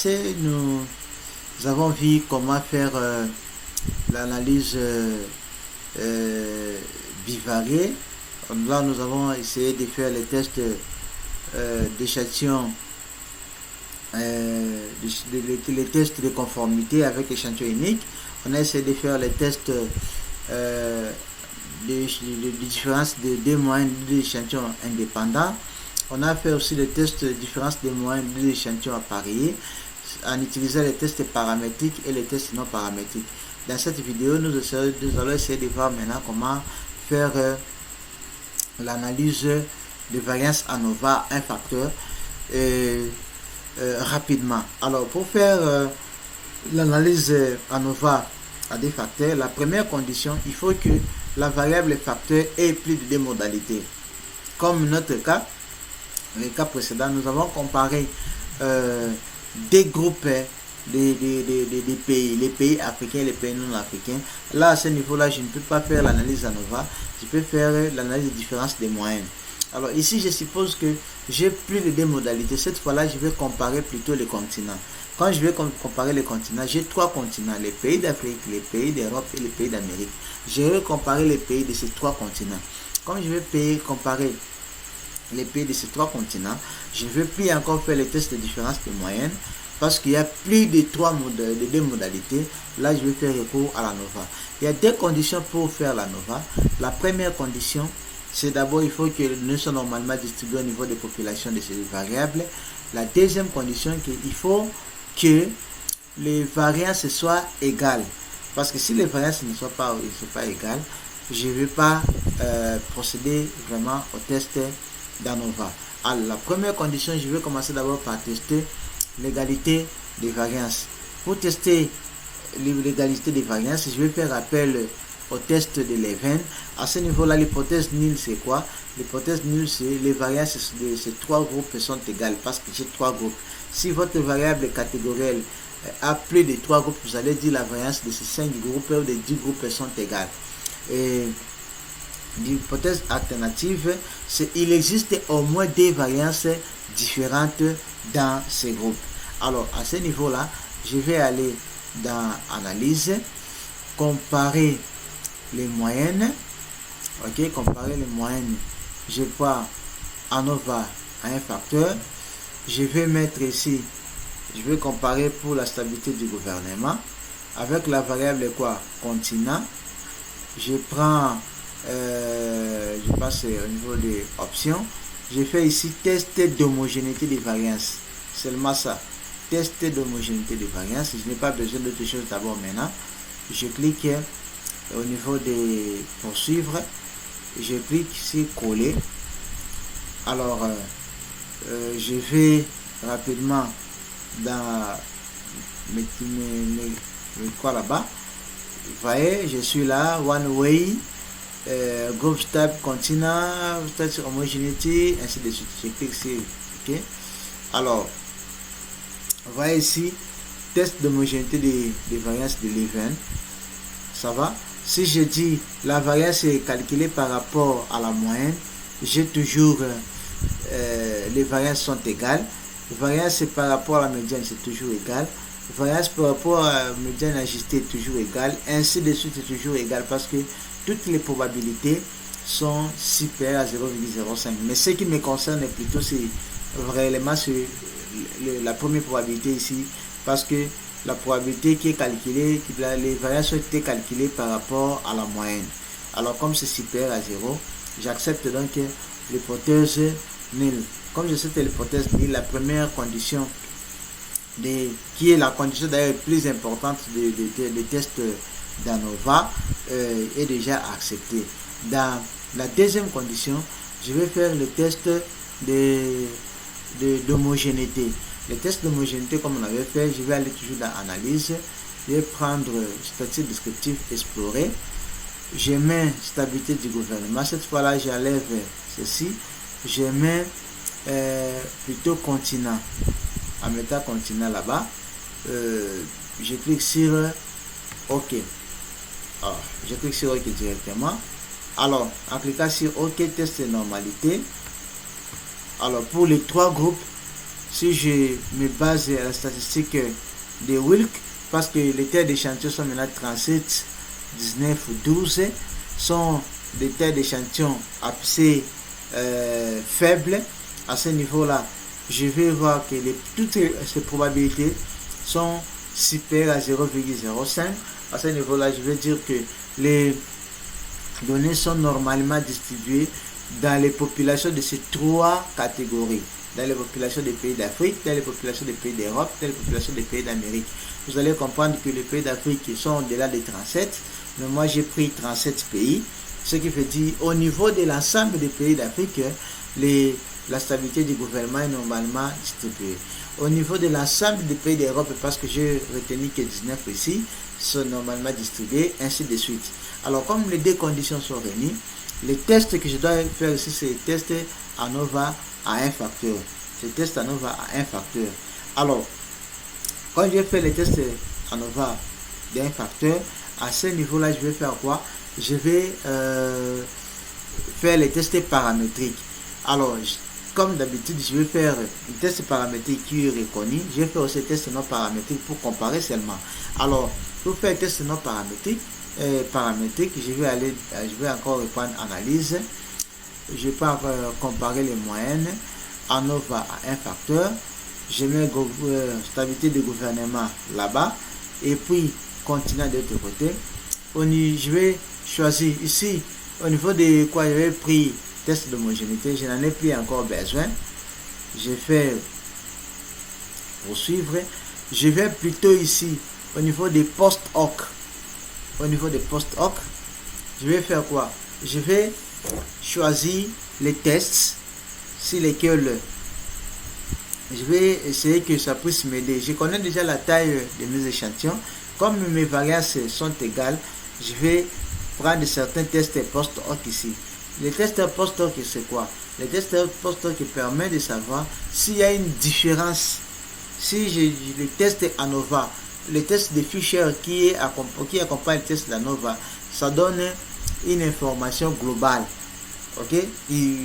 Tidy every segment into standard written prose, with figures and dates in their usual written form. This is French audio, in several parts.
passé, nous avons vu comment faire l'analyse bivariée. Là, nous avons essayé de faire les tests d'échantillons, les tests de conformité avec échantillon unique. On a essayé de faire les tests de différence de deux moyennes de l'échantillon indépendant. On a fait aussi les tests de différence des moyennes de l'échantillon appareillé en utilisant les tests paramétriques et les tests non paramétriques. Dans cette vidéo, nous allons essayer de voir maintenant comment faire l'analyse de variance ANOVA un facteur rapidement. Alors, pour faire l'analyse ANOVA à des facteurs, la première condition, il faut que la variable facteur ait plus de deux modalités. Comme notre cas, les cas précédents, nous avons comparé des groupes des pays, les pays africains et les pays non africains. Là, à ce niveau-là, je ne peux pas faire l'analyse ANOVA, je peux faire l'analyse de différence des moyennes. Alors ici, je suppose que j'ai plus de deux modalités. Cette fois-là, je vais comparer plutôt les continents. Quand je vais comparer les continents, j'ai trois continents, les pays d'Afrique, les pays d'Europe et les pays d'Amérique. Je vais comparer les pays de ces trois continents. Comme je vais comparer les pays de ces trois continents, je ne vais plus encore faire les tests de différence de moyenne parce qu'il y a plus de deux modalités. Là, je vais faire recours à l'ANOVA. Il y a deux conditions pour faire l'ANOVA. La première condition, c'est d'abord il faut que nous soient normalement distribués au niveau des populations de ces variables. La deuxième condition, il faut que les variances soient égales. Parce que si les variances ne sont pas égales, je ne vais pas procéder vraiment au test d'ANOVA. Alors, la première condition, je vais commencer d'abord par tester l'égalité des variances. Pour tester l'égalité des variances, je vais faire appel au test de Leven. À ce niveau-là, l'hypothèse nulle, c'est quoi? L'hypothèse nulle, c'est les variances de ces trois groupes sont égales parce que j'ai trois groupes. Si votre variable catégorielle a plus de trois groupes, vous allez dire la variance de ces 5 groupes ou de 10 groupes sont égales. Et l'hypothèse alternative, c'est qu'il existe au moins des variances différentes dans ces groupes. Alors, à ce niveau-là, je vais aller dans Analyse, comparer les moyennes. Ok, comparer les moyennes. Je pars ANOVA à un facteur. Je vais mettre ici, je vais comparer pour la stabilité du gouvernement avec la variable quoi? Continent. Je prends, je passe au niveau des options. Je fais ici test d'homogénéité des variances. Seulement ça. Test d'homogénéité des variances. Je n'ai pas besoin d'autre chose d'abord maintenant. Je clique au niveau de poursuivre. Je clique ici coller. Alors, je vais rapidement dans mes quoi là-bas. Vous voyez, je suis là, one way, group step continent, test homogénéité, ainsi de suite. Je clique ici, ok. Alors, vous voyez ici, test d'homogénéité des variances de Leven. Ça va? Si je dis la variance est calculée par rapport à la moyenne, j'ai toujours les variances sont égales. Les variances par rapport à la médiane, c'est toujours égal. Les variances par rapport à la médiane ajustée est toujours égal. Ainsi de suite, c'est toujours égal parce que toutes les probabilités sont supérieures à 0,05. Mais ce qui me concerne plutôt, c'est vraiment la première probabilité ici, parce que la probabilité qui est calculée, les variances ont été calculées par rapport à la moyenne. Alors comme c'est supérieur à 0, j'accepte donc l'hypothèse nulle. Comme je sais que l'hypothèse nulle, la première condition, qui est la condition d'ailleurs plus importante des tests d'ANOVA, est déjà acceptée. Dans la deuxième condition, je vais faire le test d'homogénéité. Le test d'homogénéité, comme on avait fait, je vais aller toujours dans Analyse. Je vais prendre statistique descriptive explorer. Je mets stabilité du gouvernement. Cette fois-là, j'enlève ceci. Je mets plutôt continent. En mettant continent là-bas, je clique sur OK. Alors, je clique sur OK directement. Alors, en cliquant sur OK, test de normalité. Alors, pour les trois groupes, si je me base à la statistique de Wilk, parce que les terres d'échantillon sont maintenant 37, 19 ou 12, sont des terres d'échantillon assez faibles. À ce niveau-là, je vais voir que toutes ces probabilités sont supérieures à 0,05. À ce niveau-là, je vais dire que les données sont normalement distribuées dans les populations de ces trois catégories. Dans les populations des pays d'Afrique, dans les populations des pays d'Europe, dans les populations des pays d'Amérique. Vous allez comprendre que les pays d'Afrique sont au-delà des 37, mais moi j'ai pris 37 pays, ce qui veut dire au niveau de l'ensemble des pays d'Afrique, la stabilité du gouvernement est normalement distribuée. Au niveau de l'ensemble des pays d'Europe, parce que j'ai retenu que 19 ici, sont normalement distribués, ainsi de suite. Alors comme les deux conditions sont réunies, les tests que je dois faire ici, c'est les tests ANOVA à un facteur. C'est test ANOVA à un facteur. Alors, quand je fais les tests ANOVA d'un facteur, à ce niveau-là, je vais faire quoi? Je vais faire les tests paramétriques. Alors, comme d'habitude, je vais faire un test paramétrique qui est reconnu. Je vais faire aussi un test non paramétrique pour comparer seulement. Alors, pour faire un test non paramétrique, je vais encore reprendre analyse. Je peux comparer les moyennes. ANOVA à un facteur. Je mets stabilité de gouvernement là-bas. Et puis, continent de l'autre côté. Je vais choisir ici, au niveau de quoi j'avais pris test d'homogénéité. Je n'en ai plus encore besoin. Je fais poursuivre. Je vais plutôt ici, au niveau des post-hoc. Au niveau des post-hoc, je vais faire quoi? Je vais choisir les tests sur lesquels je vais essayer que ça puisse m'aider. Je connais déjà la taille de mes échantillons. Comme mes variances sont égales, je vais prendre certains tests post-hoc ici. Les tests post-hoc, c'est quoi? Les tests post-hoc permettent de savoir s'il y a une différence. Si le test ANOVA, le test de Fisher qui accompagne le test d'ANOVA, ça donne une information globale. Ok?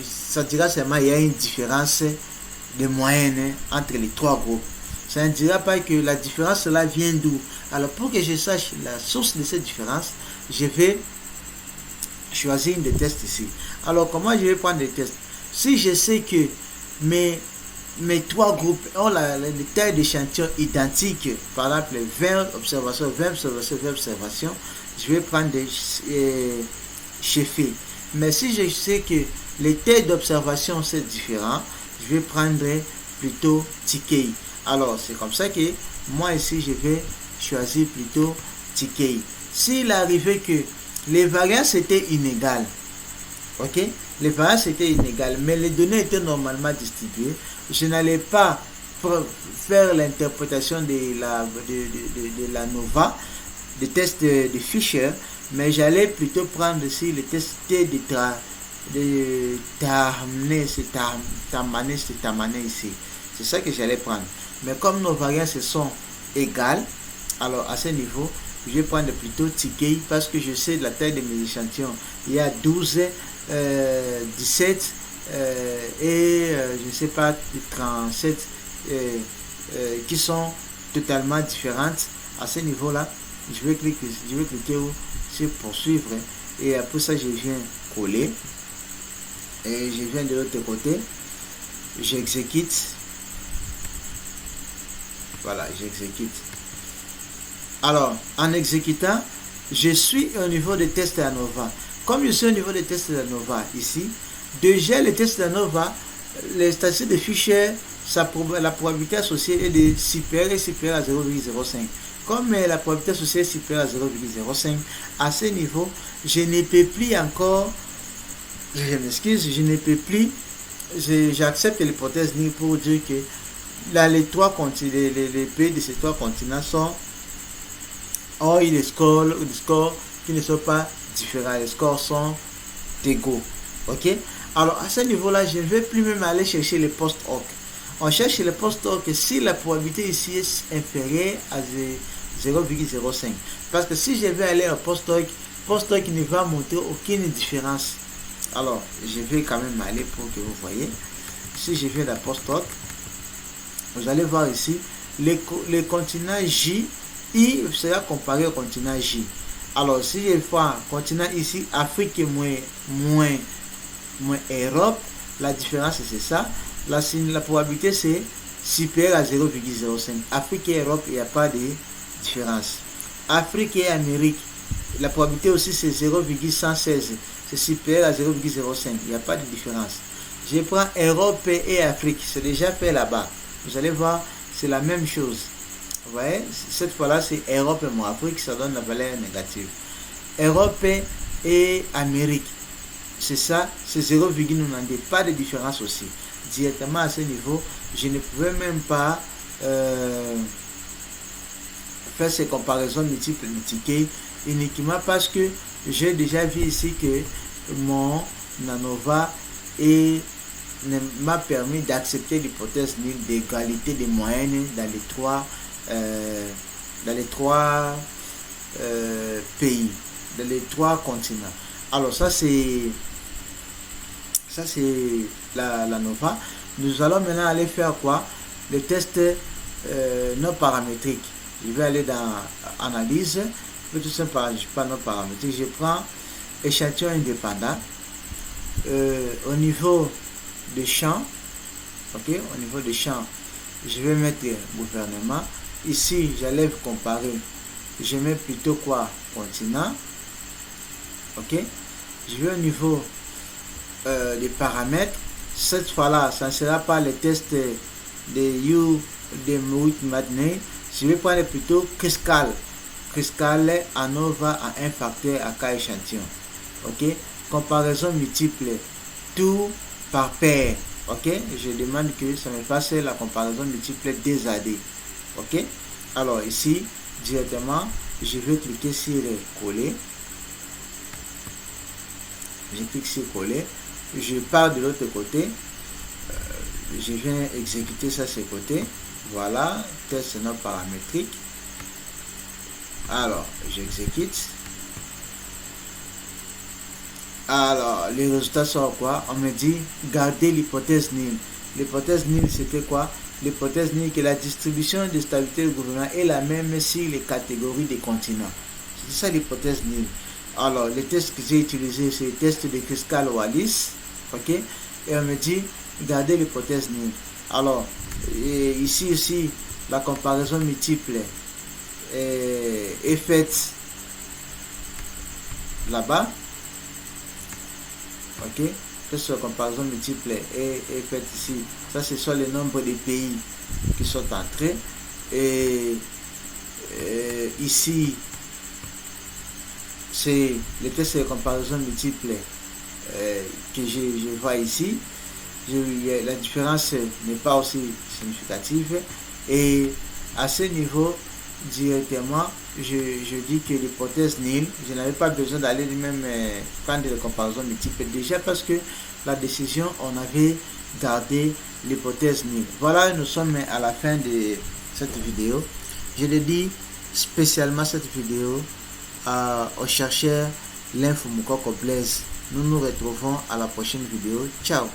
Ça dira seulement qu'il y a une différence de moyenne entre les trois groupes. Ça ne dira pas que la différence là vient d'où. Alors pour que je sache la source de cette différence, je vais choisir une des tests ici. Alors comment je vais prendre des tests? Si je sais que mes trois groupes ont les tailles d'échantillons identiques, par exemple 20 observations, 20 observations, 20 observations, je vais prendre des chiffres. Mais si je sais que les tailles d'observation c'est différent, je vais prendre plutôt TKI. Alors c'est comme ça que moi ici je vais choisir plutôt TKI. S'il arrivait que les variances étaient inégales, ok, les variances étaient inégales, mais les données étaient normalement distribuées, je n'allais pas faire l'interprétation de la NOVA, des tests de Fisher, mais j'allais plutôt prendre ici les tests de Tamané ici. C'est ça que j'allais prendre. Mais comme nos variances sont égales, alors à ce niveau, je vais prendre plutôt TKI parce que je sais de la taille de mes échantillons. Il y a 12, 17 et je ne sais pas, 37 qui sont totalement différentes. À ce niveau-là, je vais cliquer sur poursuivre et après ça, je viens coller et je viens de l'autre côté, j'exécute. Voilà, j'exécute. Alors, en exécutant, je suis au niveau des tests ANOVA. Comme je suis au niveau des tests ANOVA ici, déjà les tests ANOVA, les statistiques de Fisher, la probabilité associée est de supérieure à 0,05. Comme la probabilité associée est supérieure à 0,05, à ce niveau, je ne peux plus encore, je m'excuse, je ne peux plus, j'accepte l'hypothèse NIR pour dire que là, les pays de ces trois continents ont eu des scores qui ne sont pas différents. Les scores sont égaux. Ok? Alors, à ce niveau-là, je ne vais plus même aller chercher les post-hoc. On cherche les post-hoc si la probabilité ici est inférieure à 0,05. Parce que si je vais aller au post-hoc ne va montrer aucune différence. Alors, je vais quand même aller pour que vous voyez. Si je viens à post-hoc, Vous allez voir ici, le continent J, I sera comparé au continent J. Alors, si je fais un continent ici, Afrique moins Europe, la différence c'est ça. La probabilité c'est supérieur à 0,05. Afrique et Europe, il n'y a pas de différence. Afrique et Amérique, la probabilité aussi c'est 0,116. C'est supérieur à 0,05. Il n'y a pas de différence. Je prends Europe et Afrique, c'est déjà fait là-bas. Vous allez voir, c'est la même chose. Vous voyez, cette fois-là, c'est Europe et moins Afrique, ça donne la valeur négative. Europe et Amérique, c'est ça, c'est 0,92. Pas de différence aussi. Directement à ce niveau, je ne pouvais même pas faire ces comparaisons multiples multipliées uniquement parce que j'ai déjà vu ici que mon ANOVA m'a permis d'accepter l'hypothèse nulle d'égalité des moyennes dans les trois pays, dans les trois continents. Alors ça c'est l'ANOVA. Nous allons maintenant aller faire quoi? Le test non paramétrique. Je vais aller dans analyse, tout simplement pas non paramétrique. Je prends échantillon indépendant. Au niveau des champs, ok, au niveau des champs, je vais mettre gouvernement. Ici, j'allais comparer. Je mets plutôt quoi? Continent. Ok. Je vais au niveau des paramètres. Cette fois-là, ça ne sera pas le test de Whitney. Je vais prendre plutôt Criscal. Criscal ANOVA à un facteur à cas échantillon. Ok. Comparaison multiple. Tout par paire. Ok. Je demande que ça me fasse la comparaison multiple des AD. Ok. Alors ici, directement, je vais cliquer sur coller. Je clique sur coller. Je pars de l'autre côté. Je viens exécuter ça sur le côté. Voilà, test non paramétrique. Alors, j'exécute. Alors, les résultats sont quoi? On me dit garder l'hypothèse nulle. L'hypothèse nulle, c'était quoi? L'hypothèse nulle que la distribution de stabilité du gouvernement est la même sur les catégories des continents. C'est ça l'hypothèse nulle. Alors, les tests que j'ai utilisés, c'est le test de Criscal Wallis. Ok? Et on me dit garder l'hypothèse nulle. Alors, ici, la comparaison multiple est faite là-bas. Ok, cette comparaison multiple est faite ici. Ça, ce sont les nombres de pays qui sont entrés. Et ici, c'est le test de comparaison multiple que je vois ici. La différence n'est pas aussi significative. Et à ce niveau, directement, je dis que l'hypothèse nulle, je n'avais pas besoin d'aller même prendre les comparaisons multiples déjà parce que la décision, on avait gardé l'hypothèse nulle. Voilà, nous sommes à la fin de cette vidéo. Je dédie spécialement cette vidéo aux chercheurs Linfo Moukoko Blaise. Nous nous retrouvons à la prochaine vidéo. Ciao.